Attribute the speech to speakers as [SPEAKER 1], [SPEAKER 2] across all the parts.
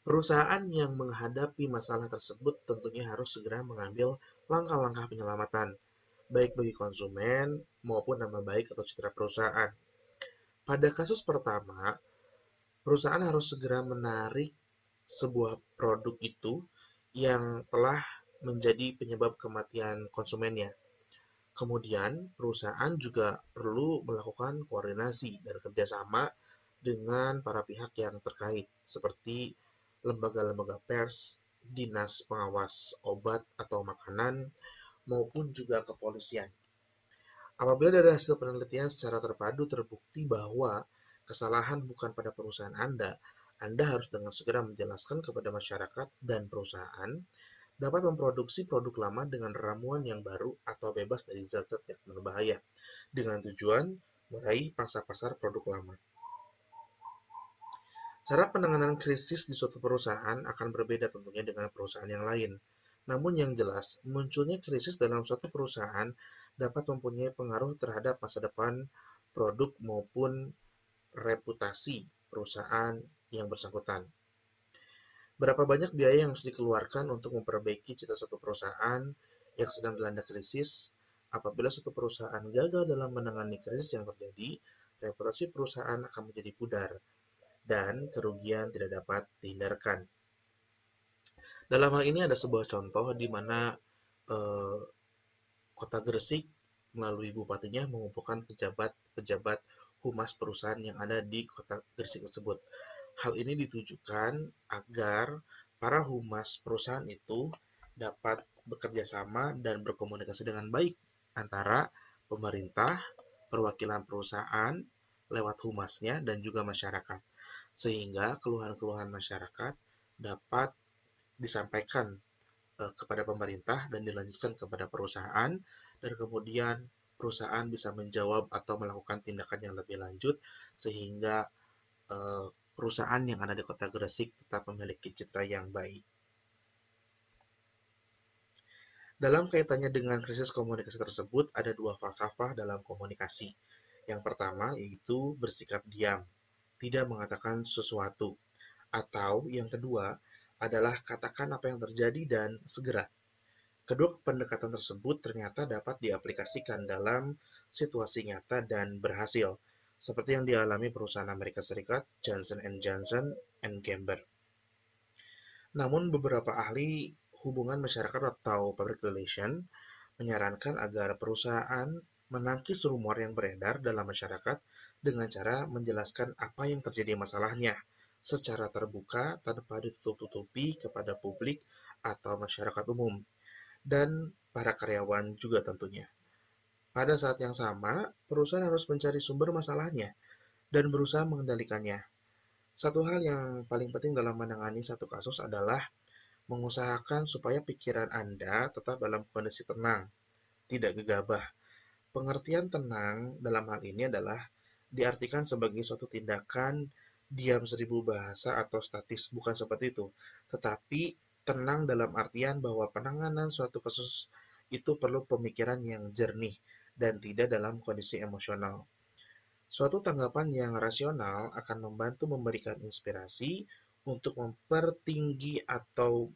[SPEAKER 1] Perusahaan yang menghadapi masalah tersebut tentunya harus segera mengambil langkah-langkah penyelamatan, baik bagi konsumen maupun nama baik atau citra perusahaan. Pada kasus pertama, perusahaan harus segera menarik sebuah produk itu yang telah menjadi penyebab kematian konsumennya. Kemudian, perusahaan juga perlu melakukan koordinasi dan kerjasama dengan para pihak yang terkait, seperti lembaga-lembaga pers, dinas pengawas obat atau makanan, maupun juga kepolisian. Apabila dari hasil penelitian secara terpadu terbukti bahwa kesalahan bukan pada perusahaan Anda harus dengan segera menjelaskan kepada masyarakat dan perusahaan dapat memproduksi produk lama dengan ramuan yang baru atau bebas dari zat-zat yang berbahaya, dengan tujuan meraih pangsa pasar produk lama. Cara penanganan krisis di suatu perusahaan akan berbeda tentunya dengan perusahaan yang lain. Namun yang jelas, munculnya krisis dalam suatu perusahaan dapat mempunyai pengaruh terhadap masa depan produk maupun reputasi perusahaan yang bersangkutan. Berapa banyak biaya yang harus dikeluarkan untuk memperbaiki citra suatu perusahaan yang sedang dilanda krisis? Apabila suatu perusahaan gagal dalam menangani krisis yang terjadi, reputasi perusahaan akan menjadi pudar dan kerugian tidak dapat dihindarkan. Dalam hal ini ada sebuah contoh di mana eh, Kota Gresik melalui bupatinya mengumpulkan pejabat-pejabat humas perusahaan yang ada di Kota Gresik tersebut. Hal ini ditujukan agar para humas perusahaan itu dapat bekerja sama dan berkomunikasi dengan baik antara pemerintah, perwakilan perusahaan, lewat humasnya, dan juga masyarakat. Sehingga keluhan-keluhan masyarakat dapat disampaikan kepada pemerintah dan dilanjutkan kepada perusahaan, dan kemudian perusahaan bisa menjawab atau melakukan tindakan yang lebih lanjut sehingga perusahaan yang ada di Kota Gresik tetap memiliki citra yang baik. Dalam kaitannya dengan krisis komunikasi tersebut, ada dua falsafah dalam komunikasi. Yang pertama yaitu bersikap diam, tidak mengatakan sesuatu. Atau yang kedua adalah katakan apa yang terjadi dan segera. Kedua pendekatan tersebut ternyata dapat diaplikasikan dalam situasi nyata dan berhasil, seperti yang dialami perusahaan Amerika Serikat Johnson & Johnson and Gamble. Namun beberapa ahli hubungan masyarakat atau public relation menyarankan agar perusahaan menangkis rumor yang beredar dalam masyarakat dengan cara menjelaskan apa yang terjadi masalahnya secara terbuka tanpa ditutup-tutupi kepada publik atau masyarakat umum dan para karyawan juga tentunya. Pada saat yang sama, perusahaan harus mencari sumber masalahnya dan berusaha mengendalikannya. Satu hal yang paling penting dalam menangani satu kasus adalah mengusahakan supaya pikiran Anda tetap dalam kondisi tenang, tidak gegabah. Pengertian tenang dalam hal ini adalah diartikan sebagai suatu tindakan diam seribu bahasa atau statis, bukan seperti itu. Tetapi tenang dalam artian bahwa penanganan suatu kasus itu perlu pemikiran yang jernih dan tidak dalam kondisi emosional. Suatu tanggapan yang rasional akan membantu memberikan inspirasi untuk mempertinggi atau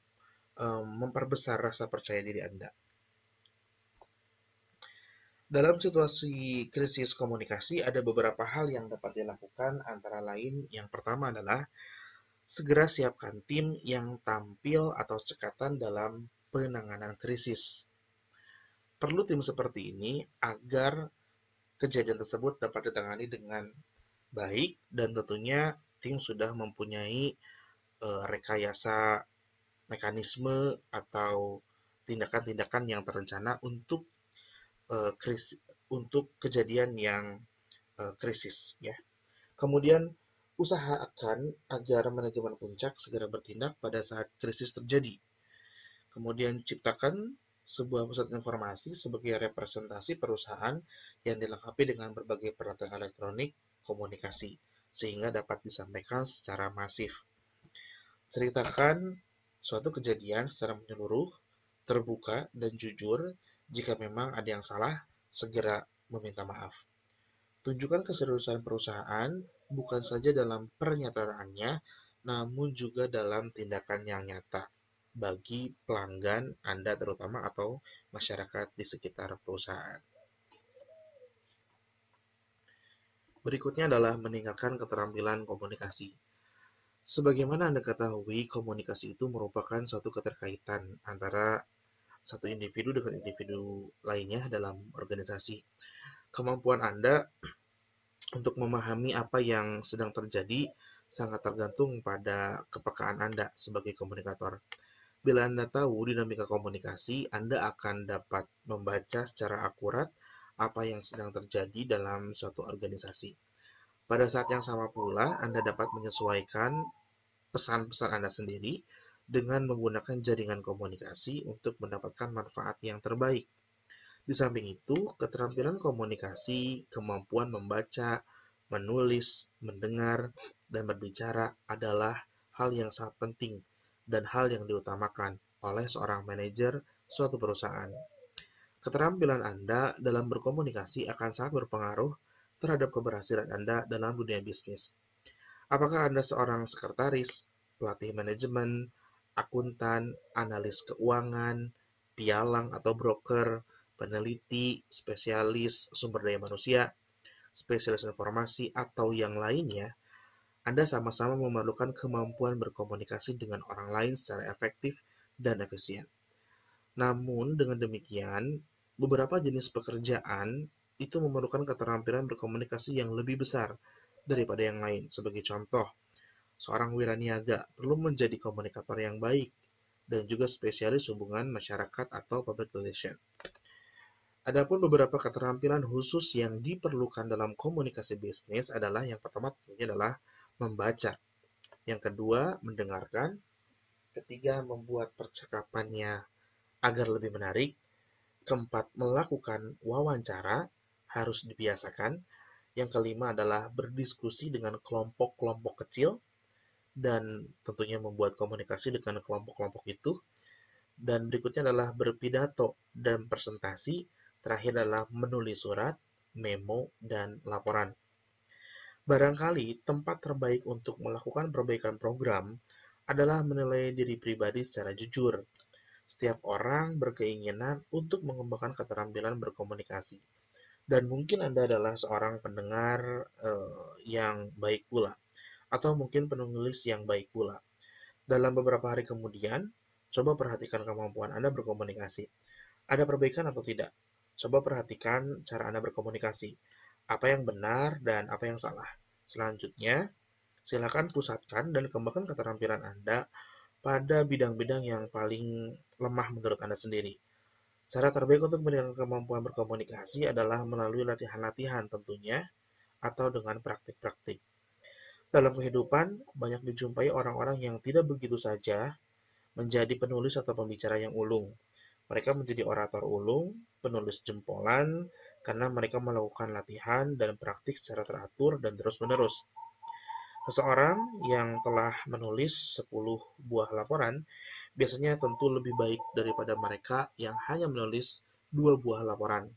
[SPEAKER 1] memperbesar rasa percaya diri Anda. Dalam situasi krisis komunikasi, ada beberapa hal yang dapat dilakukan, antara lain yang pertama adalah segera siapkan tim yang tampil atau cekatan dalam penanganan krisis. Perlu tim seperti ini agar kejadian tersebut dapat ditangani dengan baik dan tentunya tim sudah mempunyai rekayasa mekanisme atau tindakan-tindakan yang terencana untuk untuk kejadian yang krisis ya. Kemudian usahakan agar manajemen puncak segera bertindak pada saat krisis terjadi. Kemudian ciptakan sebuah pusat informasi sebagai representasi perusahaan yang dilengkapi dengan berbagai peralatan elektronik komunikasi sehingga dapat disampaikan secara masif. Ceritakan suatu kejadian secara menyeluruh, terbuka, dan jujur. Jika memang ada yang salah, segera meminta maaf. Tunjukkan keseriusan perusahaan bukan saja dalam pernyataannya, namun juga dalam tindakan yang nyata bagi pelanggan Anda terutama atau masyarakat di sekitar perusahaan. Berikutnya adalah meningkatkan keterampilan komunikasi. Sebagaimana Anda ketahui, komunikasi itu merupakan suatu keterkaitan antara satu individu dengan individu lainnya dalam organisasi. Kemampuan Anda untuk memahami apa yang sedang terjadi sangat tergantung pada kepekaan Anda sebagai komunikator. Bila Anda tahu dinamika komunikasi, Anda akan dapat membaca secara akurat apa yang sedang terjadi dalam suatu organisasi. Pada saat yang sama pula, Anda dapat menyesuaikan pesan-pesan Anda sendiri dengan menggunakan jaringan komunikasi untuk mendapatkan manfaat yang terbaik. Di samping itu, keterampilan komunikasi, kemampuan membaca, menulis, mendengar, dan berbicara adalah hal yang sangat penting dan hal yang diutamakan oleh seorang manajer suatu perusahaan. Keterampilan Anda dalam berkomunikasi akan sangat berpengaruh terhadap keberhasilan Anda dalam dunia bisnis. Apakah Anda seorang sekretaris, pelatih manajemen, akuntan, analis keuangan, pialang atau broker, peneliti, spesialis sumber daya manusia, spesialis informasi, atau yang lainnya, Anda sama-sama memerlukan kemampuan berkomunikasi dengan orang lain secara efektif dan efisien. Namun, dengan demikian, beberapa jenis pekerjaan itu memerlukan keterampilan berkomunikasi yang lebih besar daripada yang lain. Sebagai contoh, seorang wiraniaga perlu menjadi komunikator yang baik dan juga spesialis hubungan masyarakat atau public relation. Adapun beberapa keterampilan khusus yang diperlukan dalam komunikasi bisnis adalah yang pertama tentunya adalah membaca, yang kedua mendengarkan, ketiga membuat percakapannya agar lebih menarik, keempat melakukan wawancara harus dibiasakan, yang kelima adalah berdiskusi dengan kelompok-kelompok kecil dan tentunya membuat komunikasi dengan kelompok-kelompok itu. Dan berikutnya adalah berpidato dan presentasi. Terakhir adalah menulis surat, memo, dan laporan. Barangkali tempat terbaik untuk melakukan perbaikan program adalah menilai diri pribadi secara jujur. Setiap orang berkeinginan untuk mengembangkan keterampilan berkomunikasi. Dan mungkin Anda adalah seorang pendengar yang baik pula, atau mungkin penulis yang baik pula. Dalam beberapa hari kemudian, coba perhatikan kemampuan Anda berkomunikasi. Ada perbaikan atau tidak? Coba perhatikan cara Anda berkomunikasi. Apa yang benar dan apa yang salah. Selanjutnya, silakan pusatkan dan kembangkan keterampilan Anda pada bidang-bidang yang paling lemah menurut Anda sendiri. Cara terbaik untuk meningkatkan kemampuan berkomunikasi adalah melalui latihan-latihan tentunya, atau dengan praktik-praktik. Dalam kehidupan, banyak dijumpai orang-orang yang tidak begitu saja menjadi penulis atau pembicara yang ulung. Mereka menjadi orator ulung, penulis jempolan, karena mereka melakukan latihan dan praktik secara teratur dan terus-menerus. Seseorang yang telah menulis 10 buah laporan biasanya tentu lebih baik daripada mereka yang hanya menulis 2 buah laporan.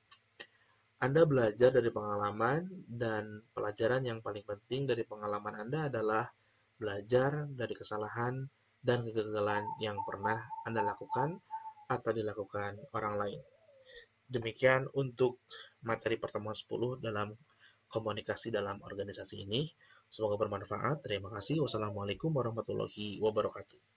[SPEAKER 1] Anda belajar dari pengalaman, dan pelajaran yang paling penting dari pengalaman Anda adalah belajar dari kesalahan dan kegagalan yang pernah Anda lakukan atau dilakukan orang lain. Demikian untuk materi pertemuan 10 dalam komunikasi dalam organisasi ini. Semoga bermanfaat. Terima kasih. Wassalamualaikum warahmatullahi wabarakatuh.